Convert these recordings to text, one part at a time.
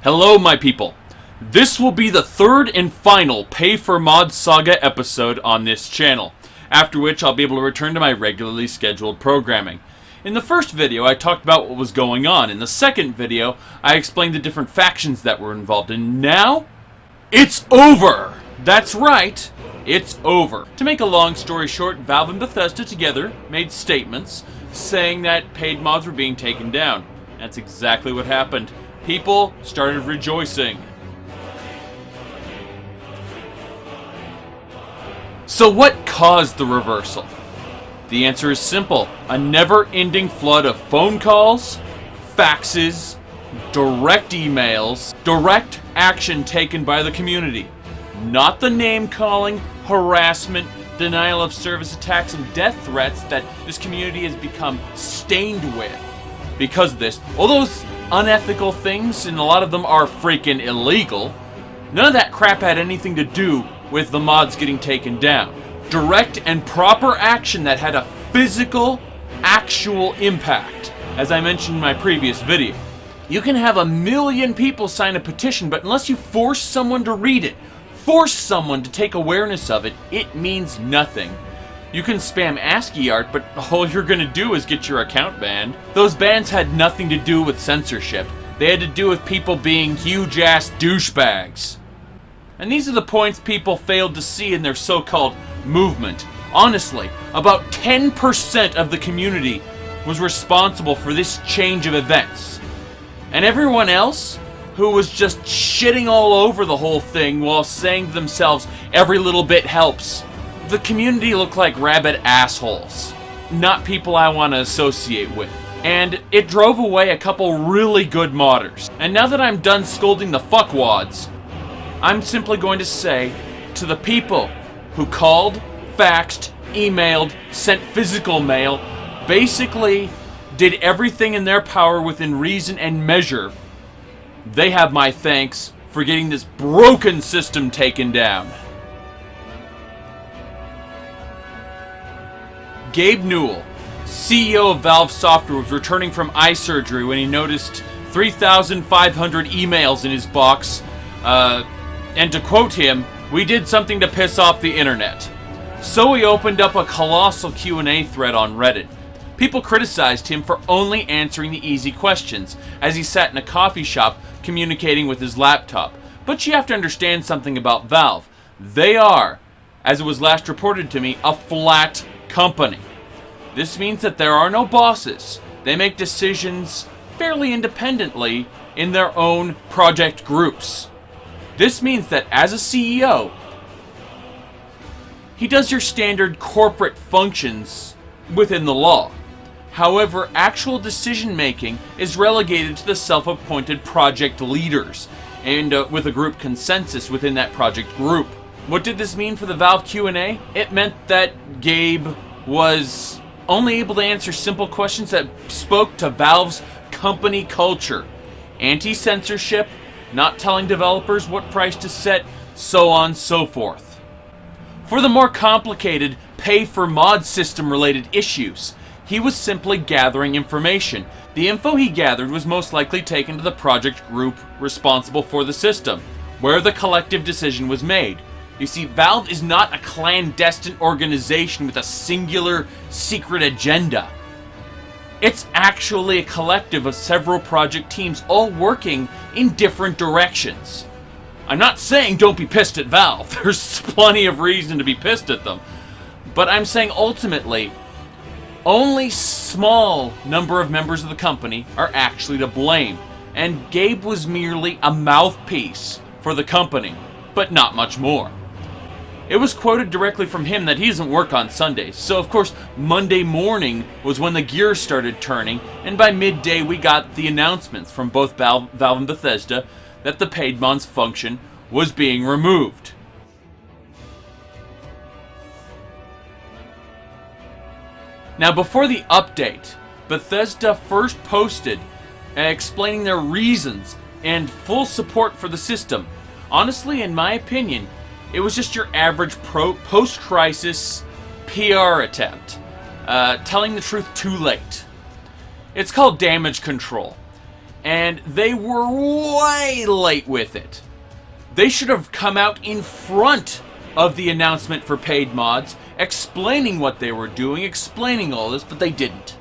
Hello, my people. This will be the third and final Pay for Mod Saga episode on this channel, after which I'll be able to return to my regularly scheduled programming. In the first video, I talked about what was going on. In the second video, I explained the different factions that were involved, and now, it's over! That's right, it's over. To make a long story short, Valve and Bethesda together made statements saying that paid mods were being taken down. That's exactly what happened. People started rejoicing. So what caused the reversal? The answer is simple. A never-ending flood of phone calls, faxes, direct emails, direct action taken by the community. Not the name-calling, harassment, denial of service attacks, and death threats that this community has become stained with. Because of this, all those unethical things, and a lot of them are freaking illegal, none of that crap had anything to do with the mods getting taken down. Direct and proper action that had a physical, actual impact, as I mentioned in my previous video. You can have 1 million people sign a petition, but unless you force someone to read it, force someone to take awareness of it, it means nothing. You can spam ASCII art, but all you're gonna do is get your account banned. Those bans had nothing to do with censorship. They had to do with people being huge-ass douchebags. And these are the points people failed to see in their so-called movement. Honestly, about 10% of the community was responsible for this change of events. And everyone else, who was just shitting all over the whole thing while saying to themselves, every little bit helps. The community looked like rabid assholes. Not people I want to associate with. And it drove away a couple really good modders. And now that I'm done scolding the fuckwads, I'm simply going to say to the people who called, faxed, emailed, sent physical mail, basically did everything in their power within reason and measure, they have my thanks for getting this broken system taken down. Gabe Newell, CEO of Valve Software, was returning from eye surgery when he noticed 3,500 emails in his box, and to quote him, "We did something to piss off the internet." So he opened up a colossal Q&A thread on Reddit. People criticized him for only answering the easy questions, as he sat in a coffee shop communicating with his laptop. But you have to understand something about Valve. They are, as it was last reported to me, a flat company. This means that there are no bosses. They make decisions fairly independently in their own project groups. This means that as a CEO, he does your standard corporate functions within the law. However, actual decision making is relegated to the self-appointed project leaders, and with a group consensus within that project group. What did this mean for the Valve Q&A? It meant that Gabe was only able to answer simple questions that spoke to Valve's company culture. Anti-censorship, not telling developers what price to set, so on and so forth. For the more complicated pay-for-mod system-related issues, he was simply gathering information. The info he gathered was most likely taken to the project group responsible for the system, where the collective decision was made. You see, Valve is not a clandestine organization with a singular secret agenda. It's actually a collective of several project teams all working in different directions. I'm not saying don't be pissed at Valve. There's plenty of reason to be pissed at them. But I'm saying ultimately, only small number of members of the company are actually to blame. And Gabe was merely a mouthpiece for the company, but not much more. It was quoted directly from him that he doesn't work on Sundays, so of course Monday morning was when the gears started turning, and by midday we got the announcements from both Valve and Bethesda that the paid mods function was being removed. Now before the update, Bethesda first posted explaining their reasons and full support for the system. Honestly, in my opinion, it was just your average post-crisis PR attempt, telling the truth too late. It's called damage control. and they were way late with it. They should have come out in front of the announcement for paid mods, explaining what they were doing, explaining all this, but they didn't.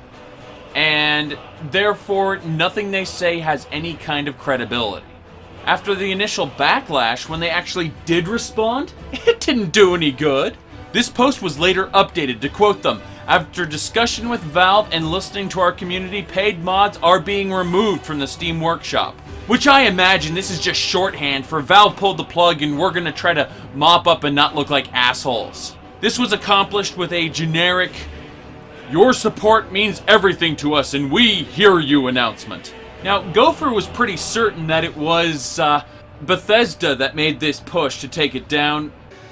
And therefore, nothing they say has any kind of credibility. After the initial backlash, when they actually did respond, it didn't do any good. This post was later updated to quote them, "After discussion with Valve and listening to our community, paid mods are being removed from the Steam Workshop." Which I imagine this is just shorthand for Valve pulled the plug and we're gonna try to mop up and not look like assholes. This was accomplished with a generic, "Your support means everything to us and we hear you" announcement. Now, Gopher was pretty certain that it was Bethesda that made this push to take it down.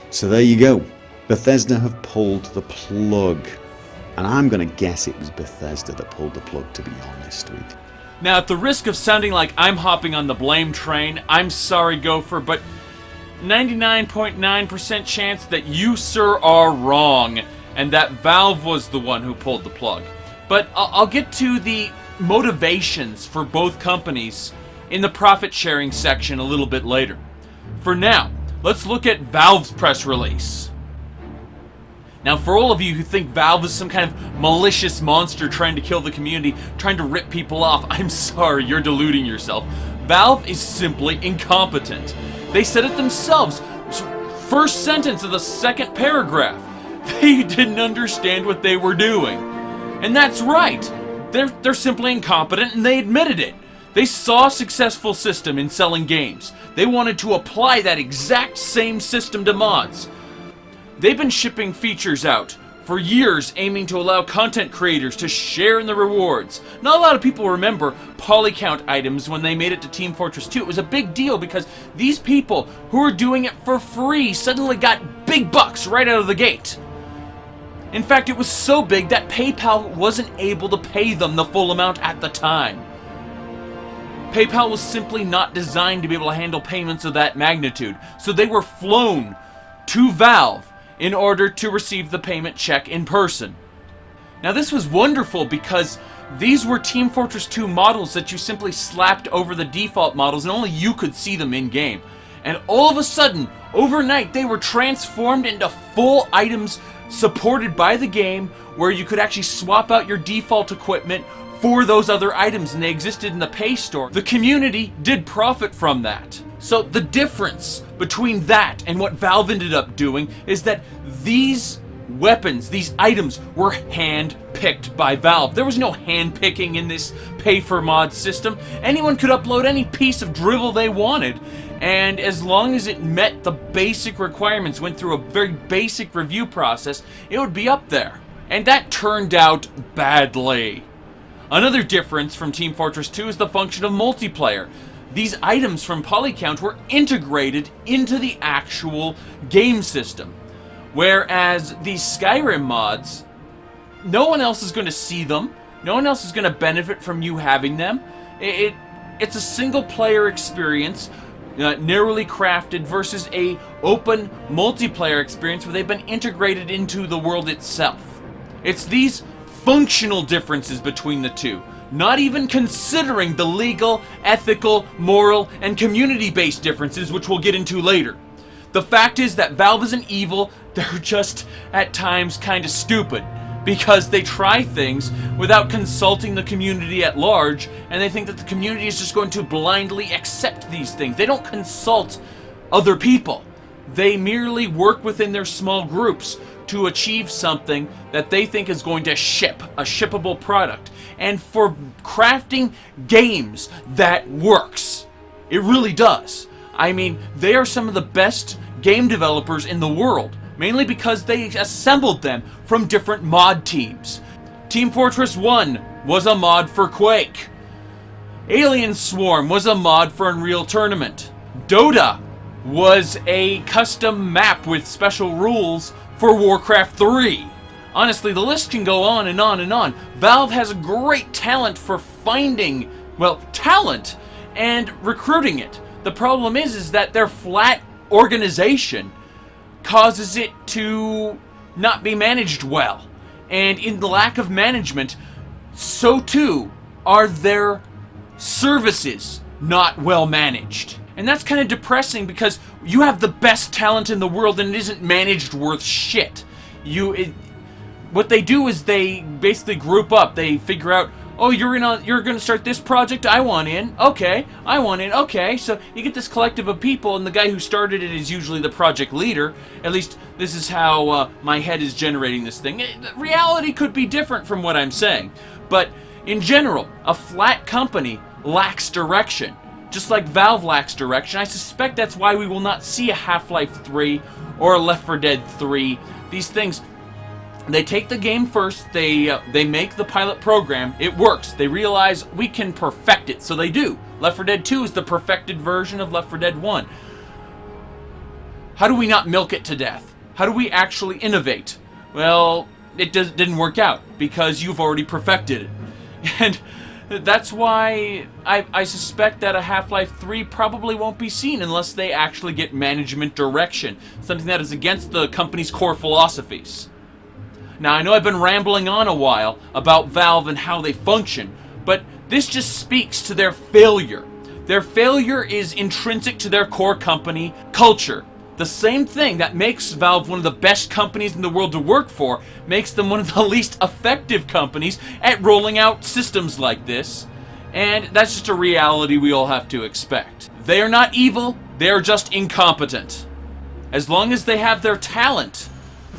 So there you go. Bethesda have pulled the plug. And I'm going to guess it was Bethesda that pulled the plug, to be honest with you. Now, at the risk of sounding like I'm hopping on the blame train, I'm sorry, Gopher, but 99.9% chance that you, sir, are wrong, and that Valve was the one who pulled the plug. But I'll get to the motivations for both companies in the profit sharing section a little bit later. For now, let's look at Valve's press release. Now, for all of you who think Valve is some kind of malicious monster trying to kill the community, trying to rip people off, I'm sorry, you're deluding yourself. Valve is simply incompetent. They said it themselves. First sentence of the second paragraph. They didn't understand what they were doing. And that's right. They're simply incompetent, and they admitted it. They saw a successful system in selling games. They wanted to apply that exact same system to mods. They've been shipping features out for years, aiming to allow content creators to share in the rewards. Not a lot of people remember polycount items when they made it to Team Fortress 2. It was a big deal because these people who were doing it for free suddenly got big bucks right out of the gate. In fact, it was so big that PayPal wasn't able to pay them the full amount at the time. PayPal was simply not designed to be able to handle payments of that magnitude, so they were flown to Valve in order to receive the payment check in person. Now, this was wonderful because these were Team Fortress 2 models that you simply slapped over the default models and only you could see them in-game. And all of a sudden, overnight, they were transformed into full items supported by the game where you could actually swap out your default equipment for those other items, and they existed in the Pay Store. The community did profit from that. So the difference between that and what Valve ended up doing is that these weapons, these items, were hand-picked by Valve. There was no hand-picking in this pay-for-mod system. Anyone could upload any piece of drivel they wanted, and as long as it met the basic requirements, went through a very basic review process, it would be up there. And that turned out badly. Another difference from Team Fortress 2 is the function of multiplayer. These items from Polycount were integrated into the actual game system. Whereas these Skyrim mods, no one else is going to see them. No one else is going to benefit from you having them. It's a single player experience, narrowly crafted, versus a open multiplayer experience where they've been integrated into the world itself. It's these functional differences between the two, not even considering the legal, ethical, moral, and community-based differences, which we'll get into later. The fact is that Valve isn't evil, they're just, at times, kind of stupid, because they try things without consulting the community at large, and they think that the community is just going to blindly accept these things. They don't consult other people. They merely work within their small groups to achieve something that they think is going to ship, a shippable product. And for crafting games, that works. It really does. I mean, they are some of the best game developers in the world, mainly because they assembled them from different mod teams. Team Fortress 1 was a mod for Quake. Alien Swarm was a mod for Unreal Tournament. Dota was a custom map with special rules for Warcraft 3. Honestly, the list can go on and on and on. Valve has a great talent for finding, well, talent and recruiting it. The problem is that their flat organization causes it to not be managed well. And in the lack of management, so too are their services not well managed. And that's kind of depressing because you have the best talent in the world and it isn't managed worth shit. What they do is they basically group up. They figure out, oh, you're gonna start this project. I want in. Okay, I want in. Okay, so you get this collective of people, and the guy who started it is usually the project leader. At least this is how my head is generating this thing. Reality could be different from what I'm saying, but in general, a flat company lacks direction. Just like Valve lacks direction, I suspect that's why we will not see a Half-Life 3 or a Left 4 Dead 3. These things, they take the game first, they make the pilot program, it works, they realize we can perfect it, so they do. Left 4 Dead 2 is the perfected version of Left 4 Dead 1. How do we not milk it to death? How do we actually innovate? Well, it didn't work out, because you've already perfected it. And that's why I suspect that a Half-Life 3 probably won't be seen unless they actually get management direction, something that is against the company's core philosophies. Now, I know I've been rambling on a while about Valve and how they function, but this just speaks to their failure. Their failure is intrinsic to their core company culture. The same thing that makes Valve one of the best companies in the world to work for makes them one of the least effective companies at rolling out systems like this. And that's just a reality we all have to expect. They are not evil, they are just incompetent. As long as they have their talent,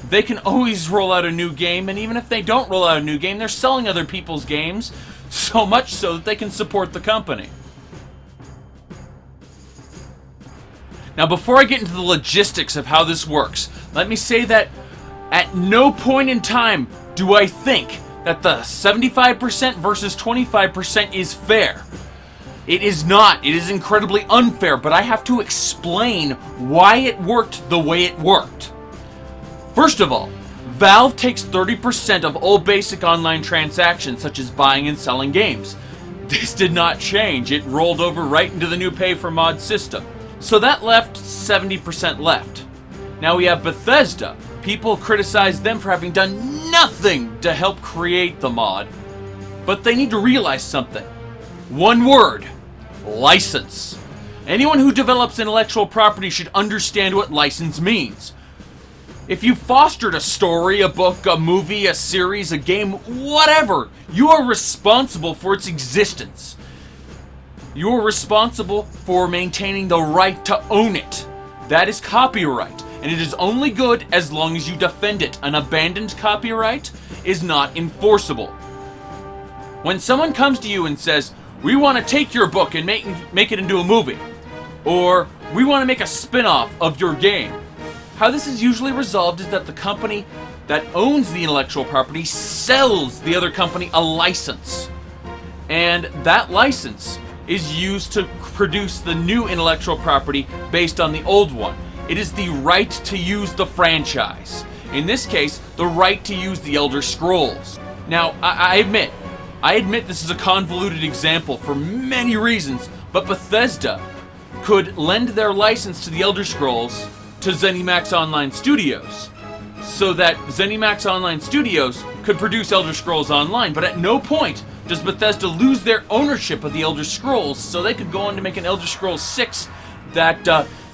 they can always roll out a new game, and even if they don't roll out a new game, they're selling other people's games, so much so that they can support the company. Now, before I get into the logistics of how this works, let me say that at no point in time do I think that the 75% versus 25% is fair. It is not. It is incredibly unfair, but I have to explain why it worked the way it worked. First of all, Valve takes 30% of all basic online transactions, such as buying and selling games. This did not change. It rolled over right into the new pay-for-mod system. So that left 70% left. Now we have Bethesda. People criticize them for having done nothing to help create the mod. But they need to realize something. One word: license. Anyone who develops intellectual property should understand what license means. If you fostered a story, a book, a movie, a series, a game, whatever, you are responsible for its existence. You are responsible for maintaining the right to own it. That is copyright, and it is only good as long as you defend it. An abandoned copyright is not enforceable. When someone comes to you and says, "We want to take your book and make it into a movie," or "We want to make a spin-off of your game," how this is usually resolved is that the company that owns the intellectual property sells the other company a license. And that license is used to produce the new intellectual property based on the old one. It is the right to use the franchise. In this case, the right to use the Elder Scrolls. Now, I admit this is a convoluted example for many reasons, but Bethesda could lend their license to the Elder Scrolls to ZeniMax Online Studios, so that ZeniMax Online Studios could produce Elder Scrolls Online, but at no point does Bethesda lose their ownership of the Elder Scrolls, so they could go on to make an Elder Scrolls 6 that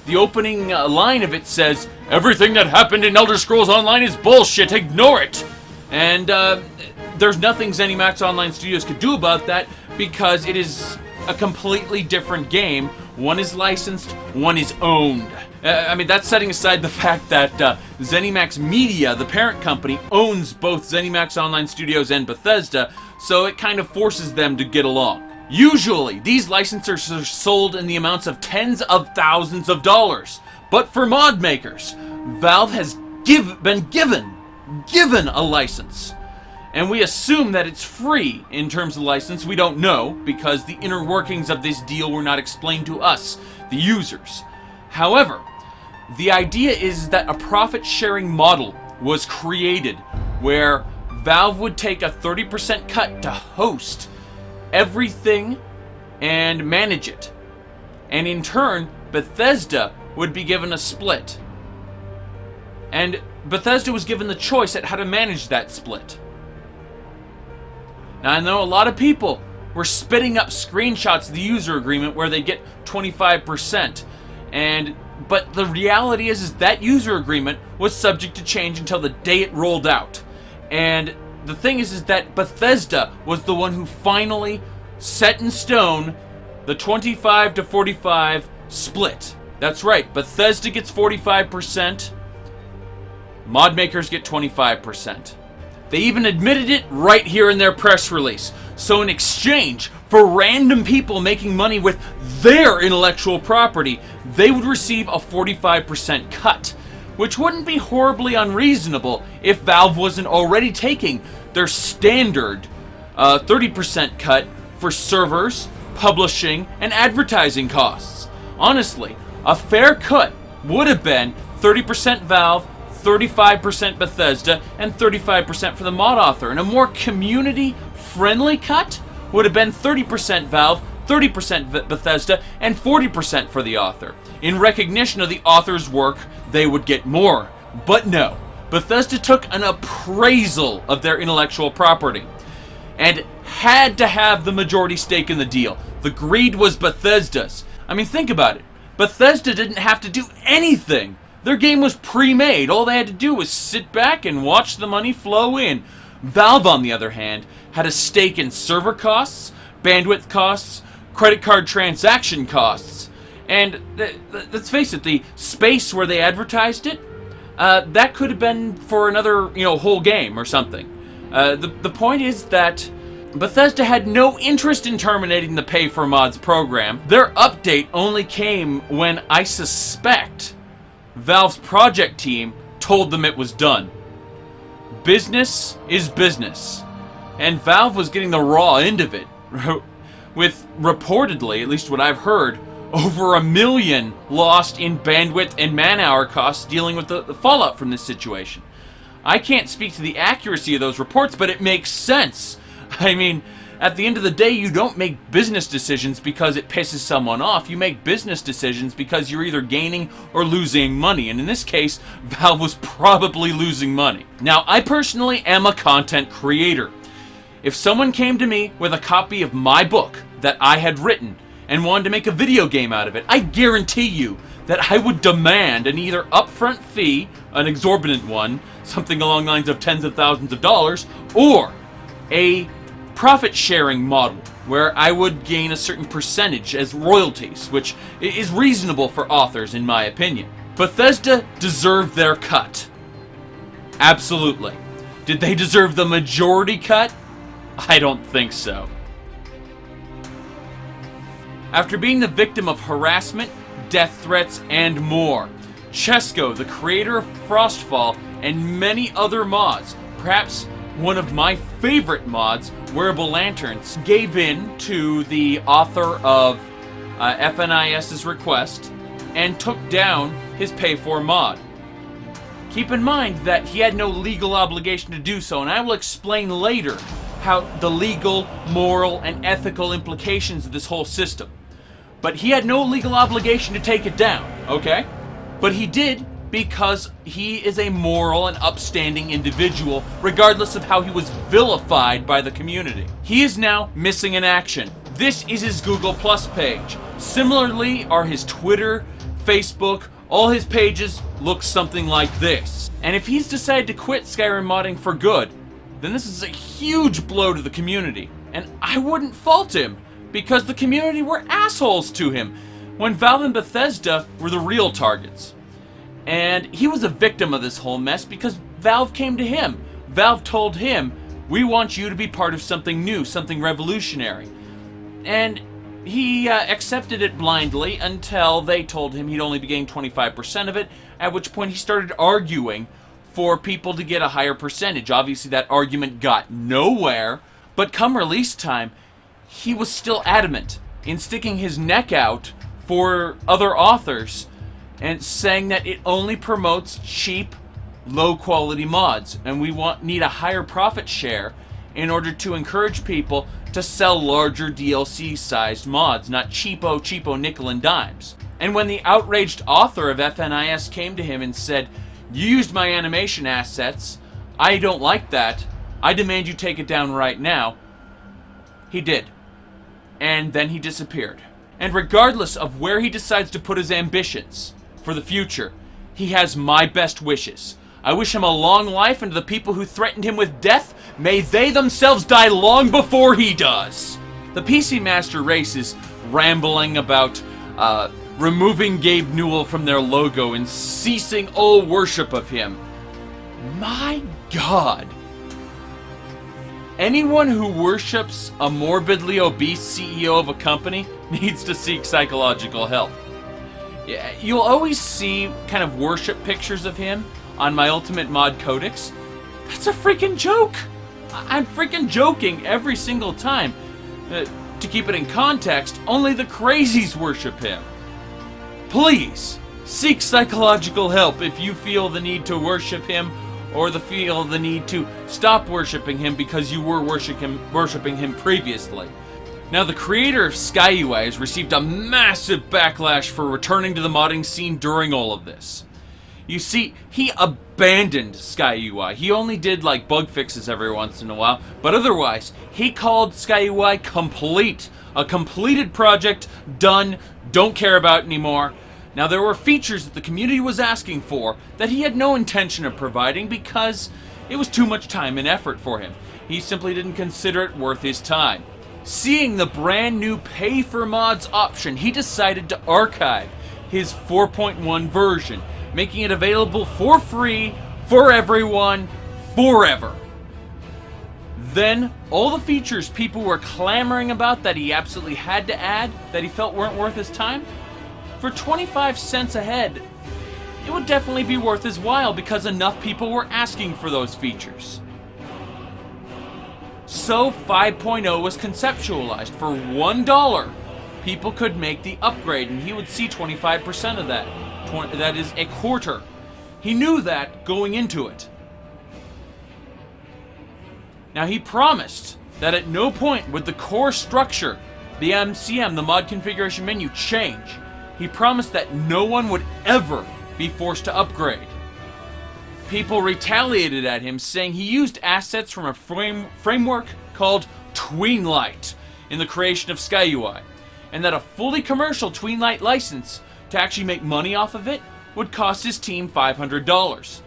the opening line of it says, "Everything that happened in Elder Scrolls Online is bullshit, ignore it!" And there's nothing ZeniMax Online Studios could do about that because it is a completely different game. One is licensed, one is owned. I mean, that's setting aside the fact that ZeniMax Media, the parent company, owns both ZeniMax Online Studios and Bethesda, so it kind of forces them to get along. Usually, these licenses are sold in the amounts of tens of thousands of dollars. But for mod makers, Valve has been given a license. And we assume that it's free in terms of license. We don't know, because the inner workings of this deal were not explained to us, the users. However, the idea is that a profit-sharing model was created where Valve would take a 30% cut to host everything and manage it. And in turn, Bethesda would be given a split. And Bethesda was given the choice at how to manage that split. Now, I know a lot of people were spitting up screenshots of the user agreement where they get 25%. But the reality is that user agreement was subject to change until the day it rolled out. And the thing is that Bethesda was the one who finally set in stone the 25 to 45 split. That's right, Bethesda gets 45%, mod makers get 25%. They even admitted it right here in their press release. So in exchange for random people making money with their intellectual property, they would receive a 45% cut, which wouldn't be horribly unreasonable if Valve wasn't already taking their standard 30% cut for servers, publishing, and advertising costs. Honestly, a fair cut would have been 30% Valve, 35% Bethesda, and 35% for the mod author. And a more community-friendly cut would have been 30% Valve, 30% Bethesda, and 40% for the author. In recognition of the author's work, they would get more. But no, Bethesda took an appraisal of their intellectual property and had to have the majority stake in the deal. The greed was Bethesda's. I mean, think about it. Bethesda didn't have to do anything. Their game was pre-made. All they had to do was sit back and watch the money flow in. Valve, on the other hand, had a stake in server costs, bandwidth costs, credit card transaction costs. And let's face it, the space where they advertised it, that could have been for another, whole game or something. The point is that Bethesda had no interest in terminating the Pay for Mods program. Their update only came when, I suspect, Valve's project team told them it was done. Business is business. And Valve was getting the raw end of it, with reportedly, at least what I've heard, over $1 million lost in bandwidth and man-hour costs dealing with the fallout from this situation. I can't speak to the accuracy of those reports, but it makes sense. I mean, at the end of the day, you don't make business decisions because it pisses someone off. You make business decisions because you're either gaining or losing money. And in this case, Valve was probably losing money. Now, I personally am a content creator. If someone came to me with a copy of my book that I had written and wanted to make a video game out of it, I guarantee you that I would demand an either upfront fee, an exorbitant one, something along the lines of tens of thousands of dollars, or a profit-sharing model where I would gain a certain percentage as royalties, which is reasonable for authors in my opinion. Bethesda deserved their cut. Absolutely. Did they deserve the majority cut? I don't think so. After being the victim of harassment, death threats, and more, Chesko, the creator of Frostfall and many other mods, perhaps one of my favorite mods, Wearable Lanterns, gave in to the author of FNIS's request and took down his pay-for mod. Keep in mind that he had no legal obligation to do so, and I will explain later how the legal, moral, and ethical implications of this whole system. But he had no legal obligation to take it down, okay? But he did because he is a moral and upstanding individual, regardless of how he was vilified by the community. He is now missing in action. This is his Google Plus page. Similarly are his Twitter, Facebook, all his pages look something like this. And if he's decided to quit Skyrim modding for good, then this is a huge blow to the community. And I wouldn't fault him, because the community were assholes to him when Valve and Bethesda were the real targets. And he was a victim of this whole mess because Valve came to him. Valve told him, we want you to be part of something new, something revolutionary. And he accepted it blindly until they told him he'd only be getting 25% of it, at which point he started arguing for people to get a higher percentage. Obviously that argument got nowhere, but come release time, he was still adamant in sticking his neck out for other authors and saying that it only promotes cheap, low-quality mods, and we need a higher profit share in order to encourage people to sell larger DLC-sized mods, not cheapo nickel and dimes. And when the outraged author of FNIS came to him and said, you used my animation assets, I don't like that, I demand you take it down right now, he did. and then he disappeared. And regardless of where he decides to put his ambitions for the future, he has my best wishes. I wish him a long life, and to the people who threatened him with death, may they themselves die long before he does. The PC Master Race is rambling about removing Gabe Newell from their logo and ceasing all worship of him. My God. Anyone who worships a morbidly obese CEO of a company needs to seek psychological help. Yeah, you'll always see kind of worship pictures of him on my Ultimate Mod Codex. That's a freaking joke. I'm freaking joking every single time. To keep it in context, only the crazies worship him. Please, seek psychological help if you feel the need to worship him, or feel the need to stop worshiping him because you were worshiping him previously. Now, the creator of SkyUI has received a massive backlash for returning to the modding scene during all of this. You see, he abandoned SkyUI. He only did like bug fixes every once in a while, but otherwise, he called SkyUI complete. A completed project, done, don't care about anymore. Now, there were features that the community was asking for that he had no intention of providing because it was too much time and effort for him. He simply didn't consider it worth his time. Seeing the brand new pay for mods option, he decided to archive his 4.1 version, making it available for free for everyone forever. Then, all the features people were clamoring about that he absolutely had to add, that he felt weren't worth his time, for 25 cents a head, it would definitely be worth his while because enough people were asking for those features. So 5.0 was conceptualized. For $1, people could make the upgrade and he would see 25% of that. That is a quarter. He knew that going into it. Now, he promised that at no point would the core structure, the MCM, the mod configuration menu, change. He promised that no one would ever be forced to upgrade. People retaliated at him, saying he used assets from a framework called Tweenlight in the creation of SkyUI, and that a fully commercial Tweenlight license to actually make money off of it would cost his team $500.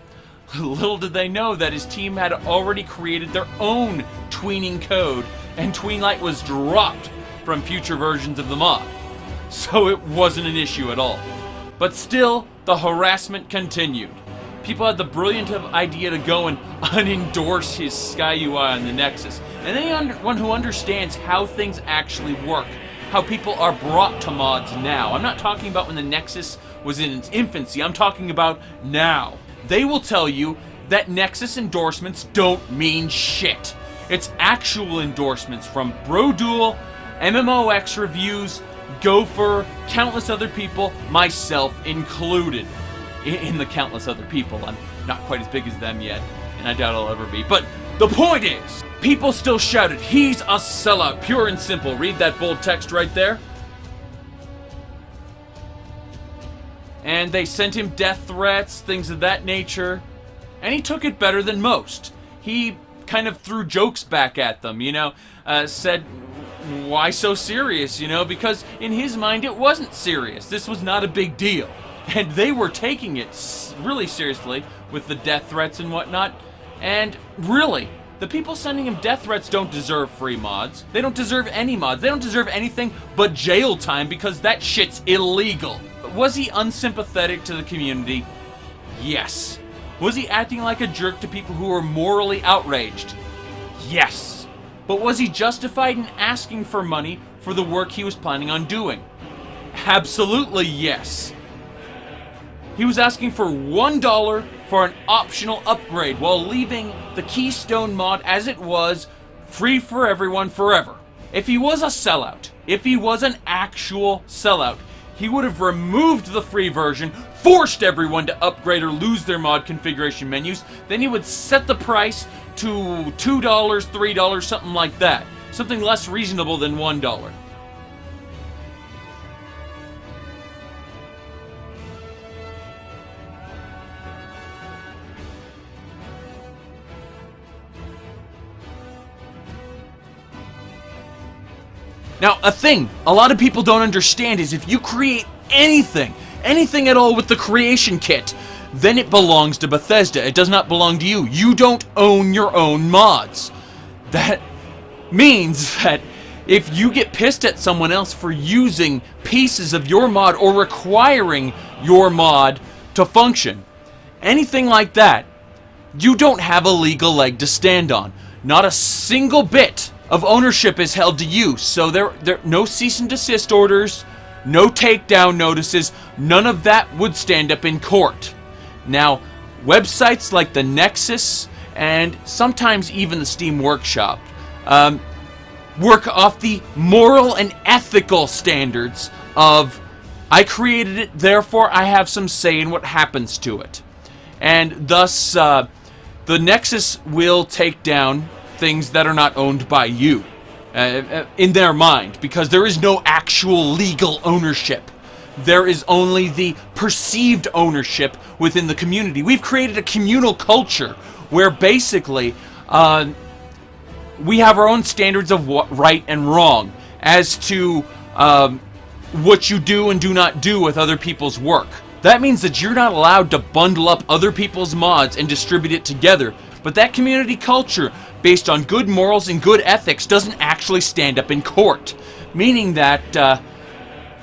Little did they know that his team had already created their own tweening code, and Tweenlight was dropped from future versions of the mod. So it wasn't an issue at all. But still, the harassment continued. People had the brilliant idea to go and unendorse his SkyUI on the Nexus. And anyone who understands how things actually work, how people are brought to mods now. I'm not talking about when the Nexus was in its infancy, I'm talking about now. They will tell you that Nexus endorsements don't mean shit. It's actual endorsements from Brodual, MMOX reviews, Gopher, countless other people, myself included. In the countless other people. I'm not quite as big as them yet, and I doubt I'll ever be. But the point is, people still shouted, he's a sellout, pure and simple. Read that bold text right there. And they sent him death threats, things of that nature. And he took it better than most. He kind of threw jokes back at them, said, why so serious, because in his mind it wasn't serious. This was not a big deal. And they were taking it really seriously with the death threats and whatnot. And really, the people sending him death threats don't deserve free mods. They don't deserve any mods. They don't deserve anything but jail time because that shit's illegal. Was he unsympathetic to the community? Yes. Was he acting like a jerk to people who were morally outraged? Yes. But was he justified in asking for money for the work he was planning on doing? Absolutely yes. He was asking for $1 for an optional upgrade while leaving the Keystone mod as it was, free for everyone forever. If he was a sellout, if he was an actual sellout, he would have removed the free version, forced everyone to upgrade or lose their mod configuration menus, then he would set the price to $2, $3, something like that. Something less reasonable than $1. Now, a thing a lot of people don't understand is if you create anything at all with the creation kit, then it belongs to Bethesda. It does not belong to you. You don't own your own mods. That means that if you get pissed at someone else for using pieces of your mod or requiring your mod to function, anything like that, you don't have a legal leg to stand on. Not a single bit of ownership is held to you, so there no cease and desist orders, no takedown notices, none of that would stand up in court. Now, websites like the Nexus and sometimes even the Steam Workshop work off the moral and ethical standards of, I created it, therefore I have some say in what happens to it. And thus, the Nexus will take down things that are not owned by you, in their mind, because there is no actual legal ownership. There is only the perceived ownership within the community. We've created a communal culture where basically we have our own standards of what right and wrong as to what you do and do not do with other people's work. That means that you're not allowed to bundle up other people's mods and distribute it together. But that community culture, based on good morals and good ethics, doesn't actually stand up in court. Meaning that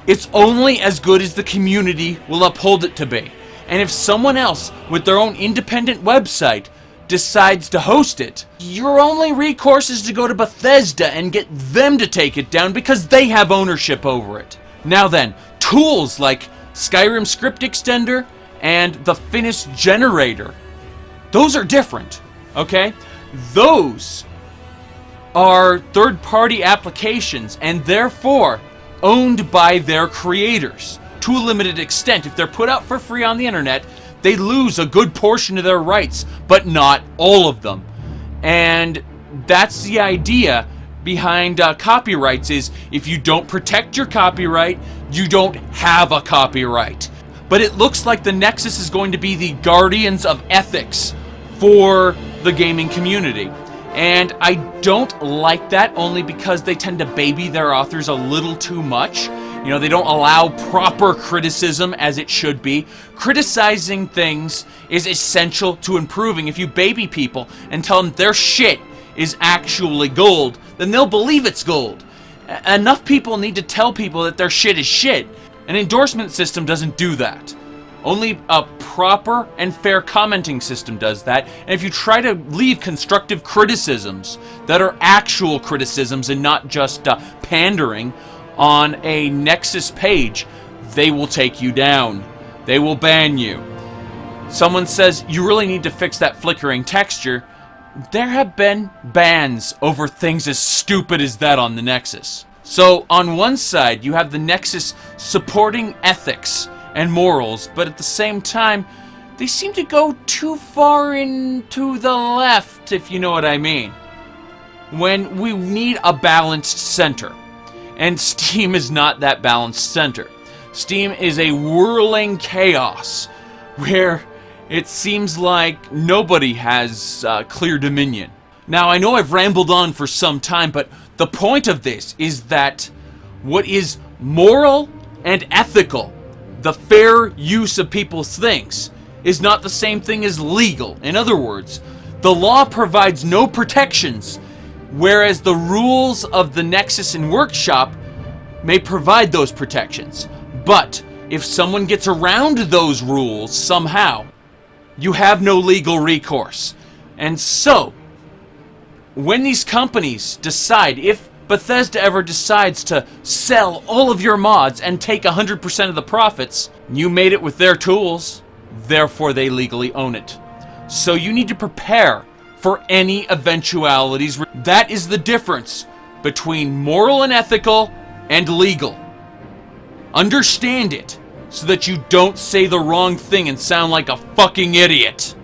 it's only as good as the community will uphold it to be. And if someone else with their own independent website decides to host it, your only recourse is to go to Bethesda and get them to take it down because they have ownership over it. Now then, tools like Skyrim Script Extender and the Finished Generator, those are different, okay? Those are third-party applications and therefore owned by their creators to a limited extent. If they're put out for free on the internet, they lose a good portion of their rights, but not all of them. And that's the idea behind copyrights, is if you don't protect your copyright, you don't have a copyright. But it looks like the Nexus is going to be the guardians of ethics for the gaming community. And I don't like that, only because they tend to baby their authors a little too much. You know, they don't allow proper criticism as it should be. Criticizing things is essential to improving. If you baby people and tell them their shit is actually gold, then they'll believe it's gold. Enough people need to tell people that their shit is shit. An endorsement system doesn't do that. Only a proper and fair commenting system does that. And if you try to leave constructive criticisms that are actual criticisms and not just pandering on a Nexus page, they will take you down. They will ban you. Someone says, you really need to fix that flickering texture. There have been bans over things as stupid as that on the Nexus. So on one side, you have the Nexus supporting ethics and morals, but at the same time, they seem to go too far into the left, if you know what I mean. When we need a balanced center. And Steam is not that balanced center. Steam is a whirling chaos where it seems like nobody has clear dominion. Now, I know I've rambled on for some time, but the point of this is that what is moral and ethical, the fair use of people's things, is not the same thing as legal. In other words, the law provides no protections, whereas the rules of the Nexus and Workshop may provide those protections. But if someone gets around those rules somehow, you have no legal recourse. And so, when these companies decide, if Bethesda ever decides to sell all of your mods and take 100% of the profits, you made it with their tools, therefore they legally own it. So you need to prepare for any eventualities. That is the difference between moral and ethical and legal. Understand it so that you don't say the wrong thing and sound like a fucking idiot.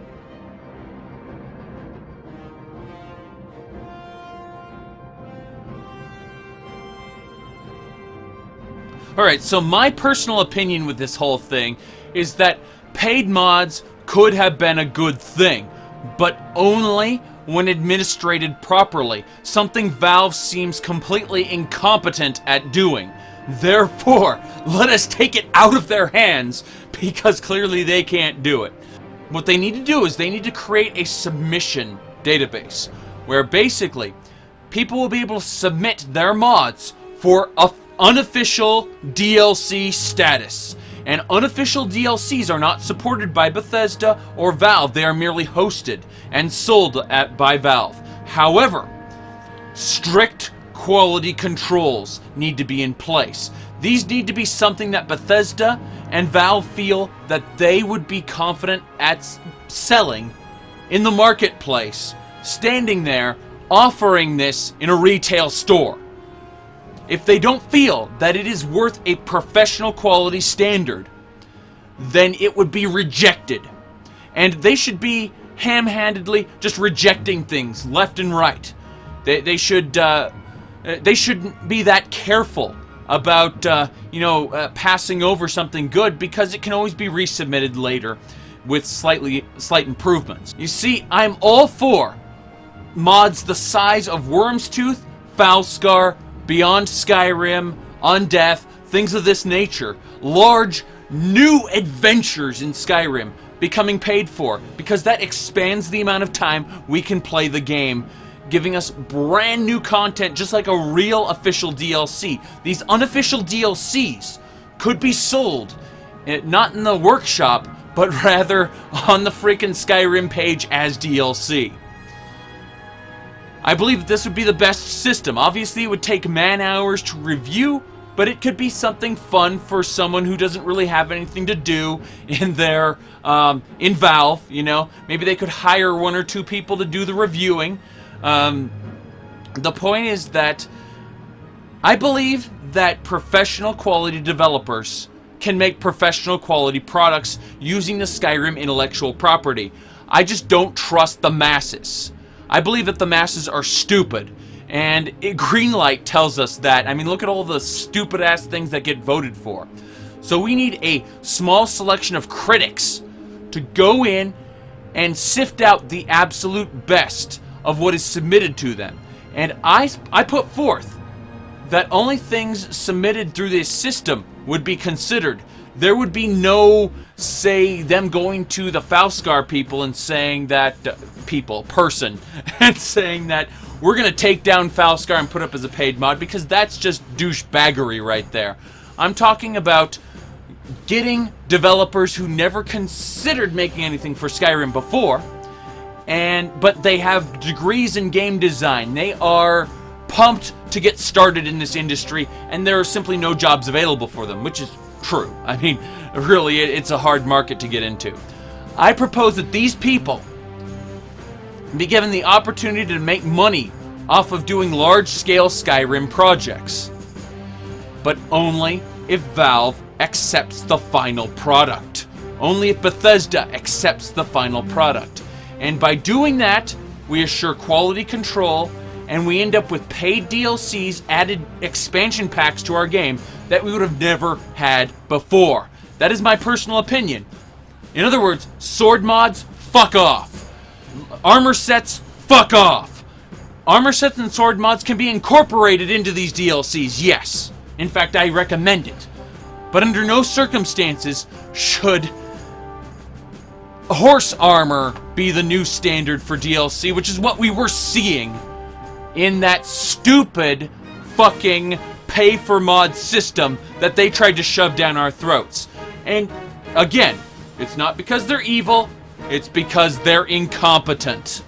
Alright, so my personal opinion with this whole thing is that paid mods could have been a good thing, but only when administrated properly, something Valve seems completely incompetent at doing. Therefore, let us take it out of their hands, because clearly they can't do it. What they need to do is they need to create a submission database, where basically people will be able to submit their mods for unofficial DLC status. And unofficial DLCs are not supported by Bethesda or Valve. They are merely hosted and sold by Valve. However, strict quality controls need to be in place. These need to be something that Bethesda and Valve feel that they would be confident at selling in the marketplace, standing there, offering this in a retail store. If they don't feel that it is worth a professional quality standard, then it would be rejected. And they should be ham-handedly just rejecting things left and right. They shouldn't be that careful about passing over something good, because it can always be resubmitted later with slight improvements. You see, I'm all for mods the size of Worm's Tooth, Falscar, Beyond Skyrim, Undeath, things of this nature. Large, new adventures in Skyrim becoming paid for, because that expands the amount of time we can play the game, giving us brand new content just like a real official DLC. These unofficial DLCs could be sold, not in the workshop, but rather on the freaking Skyrim page as DLC. I believe that this would be the best system. Obviously, it would take man-hours to review, but it could be something fun for someone who doesn't really have anything to do in their, in Valve, you know? Maybe they could hire 1 or 2 people to do the reviewing. The point is that I believe that professional quality developers can make professional quality products using the Skyrim intellectual property. I just don't trust the masses. I believe that the masses are stupid, and Greenlight tells us that. I mean, look at all the stupid-ass things that get voted for. So we need a small selection of critics to go in and sift out the absolute best of what is submitted to them. And I put forth that only things submitted through this system would be considered. There would be no, say, them going to the Falscar people and saying that, and saying that we're going to take down Falscar and put up as a paid mod, because that's just douchebaggery right there. I'm talking about getting developers who never considered making anything for Skyrim before, but they have degrees in game design. They are pumped to get started in this industry, and there are simply no jobs available for them, which is true. I mean, really, it's a hard market to get into. I propose that these people be given the opportunity to make money off of doing large-scale Skyrim projects, but only if Valve accepts the final product. Only if Bethesda accepts the final product. And by doing that, we assure quality control, and we end up with paid DLCs, added expansion packs to our game that we would have never had before. That is my personal opinion. In other words, sword mods, fuck off. Armor sets, fuck off. Armor sets and sword mods can be incorporated into these DLCs, yes. In fact, I recommend it. But under no circumstances should horse armor be the new standard for DLC, which is what we were seeing in that stupid fucking pay-for-mod system that they tried to shove down our throats. And again, it's not because they're evil, it's because they're incompetent.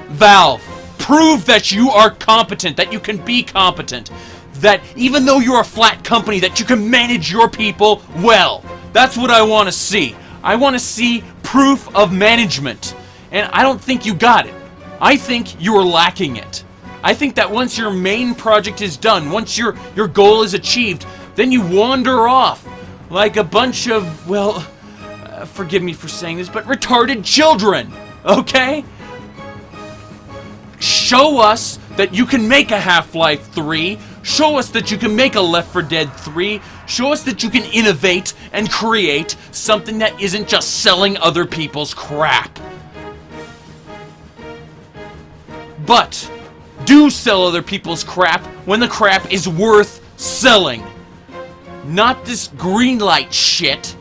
Valve, prove that you are competent, that you can be competent, that even though you're a flat company, that you can manage your people well. That's what I want to see. I want to see proof of management. And I don't think you got it. I think you are lacking it. I think that once your main project is done, once your goal is achieved, then you wander off like a bunch of, well, forgive me for saying this, but retarded children, okay? Show us that you can make a Half-Life 3, show us that you can make a Left 4 Dead 3, show us that you can innovate and create something that isn't just selling other people's crap. But do sell other people's crap when the crap is worth selling. Not this greenlight shit,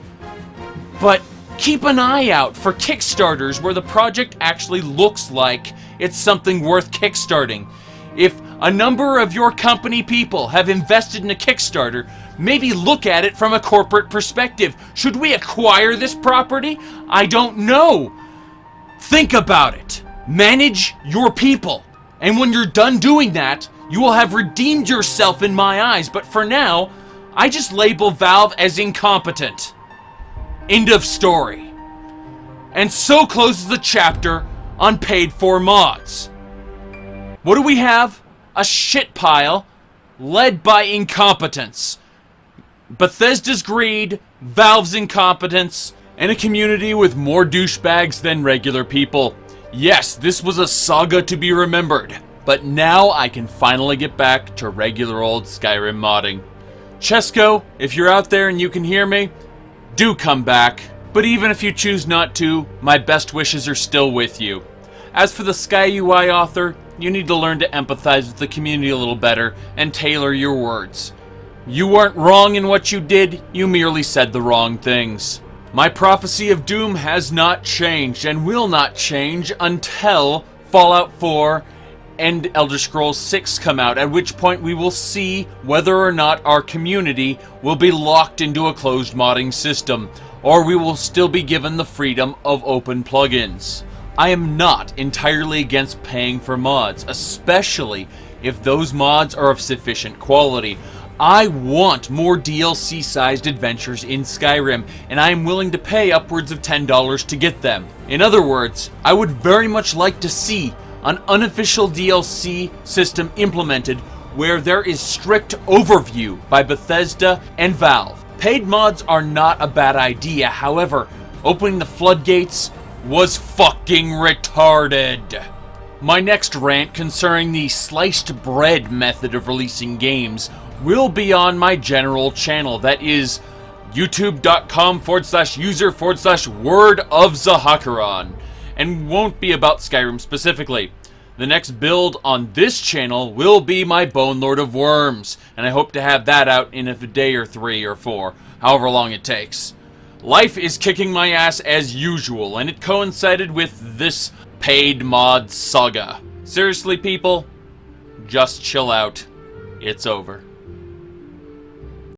but keep an eye out for Kickstarters where the project actually looks like it's something worth kickstarting. If a number of your company people have invested in a Kickstarter, maybe look at it from a corporate perspective. Should we acquire this property? I don't know. Think about it. Manage your people. And when you're done doing that, you will have redeemed yourself in my eyes. But for now, I just label Valve as incompetent. End of story. And so closes the chapter on paid for mods. What do we have? A shit pile led by incompetence. Bethesda's greed, Valve's incompetence, and a community with more douchebags than regular people. Yes, this was a saga to be remembered, but now I can finally get back to regular old Skyrim modding. Chesko, if you're out there and you can hear me, do come back. But even if you choose not to, my best wishes are still with you. As for the SkyUI author, you need to learn to empathize with the community a little better and tailor your words. You weren't wrong in what you did, you merely said the wrong things. My prophecy of doom has not changed and will not change until Fallout 4 and Elder Scrolls 6 come out, at which point we will see whether or not our community will be locked into a closed modding system, or we will still be given the freedom of open plugins. I am not entirely against paying for mods, especially if those mods are of sufficient quality. I want more DLC-sized adventures in Skyrim, and I am willing to pay upwards of $10 to get them. In other words, I would very much like to see an unofficial DLC system implemented where there is strict overview by Bethesda and Valve. Paid mods are not a bad idea, however, opening the floodgates was fucking retarded. My next rant concerning the sliced bread method of releasing games will be on my general channel, that is youtube.com/user/word of Zahakuran, and won't be about Skyrim specifically. The next build on this channel will be my Bone Lord of Worms, and I hope to have that out in a day or 3 or 4, however long it takes. Life is kicking my ass as usual, and it coincided with this paid mod saga. Seriously, people, just chill out. It's over.